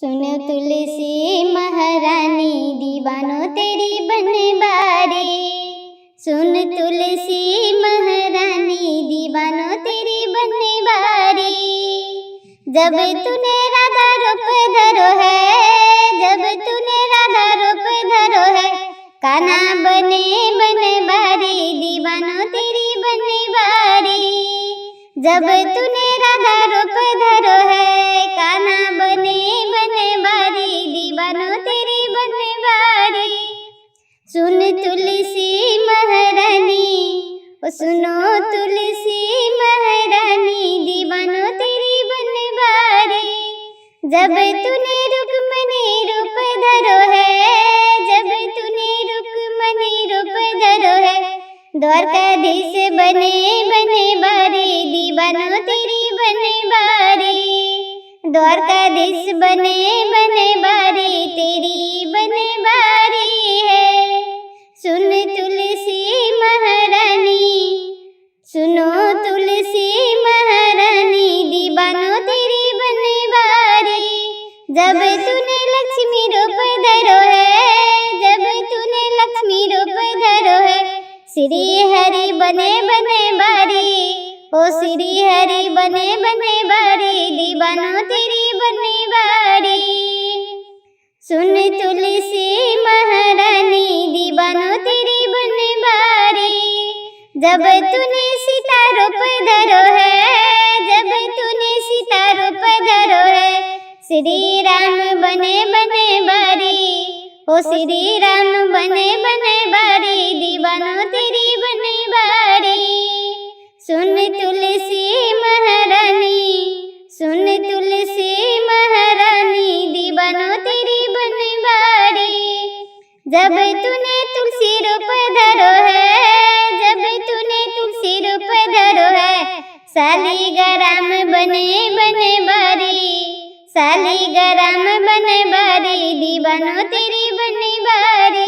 सुनो तुलसी महारानी दीवानो तेरी बनवारी। सुन तुलसी महारानी दीवानो तेरी बनवारी। जब तूने राधा रूप धरो है, जब तूने राधा रूप धरो है, कान्हा बने बनवारी दीवानो तेरी बनवारी। जब तूने राधा रूप धरो है, कान्हा बने बनवारी दीवानो तेरी बनवारी। सुन तुलसी महारानी, ओ सुनो तुलसी महारानी दीवानो तेरी बनवारी। जब तूने रुक्मणी रूप धरो है, जब तूने रुक्मणी रूप धरो है, द्वारकाधीश बने बनवारी दीवानो तेरी बनवारी। द्वारकाधीश बने बनवारी तेरी बनवारी है। सुन तुलसी महारानी, सुनो तुलसी महारानी दीवानो तेरी बनवारी। जब तूने लक्ष्मी रूप धरो है, जब तूने लक्ष्मी रूप धरो है, श्री हरि बने बनवारी। ओ श्री हरि बने बनवारी दीवानो तेरी बनवारी। सुन तुलसी महारानी दीवानो तेरी बनवारी। जब तूने सीता रूप धरो है, जब तूने सीता रूप धरो है, श्री राम बने बनवारी। ओ श्री राम बने बनवारी दीवानो तेरी बनवारी। सुन तुलसी महारानी, सुन तुलसी महारानी दीवानो तेरी बनवारी। जब तूने तुलसी रूप धरो है, जब तूने तुलसी रूप धरो है, शालिग्राम बने बनवारी। शालिग्राम बनवारी दीवानो तेरी बनवारी।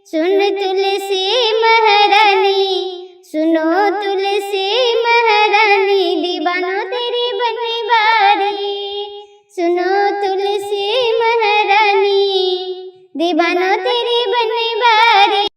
सुन तुलसी महारानी, सुनो तुलसी महारानी दीवानो तेरी बनवारी। सुनो तुलसी महारानी दीवानो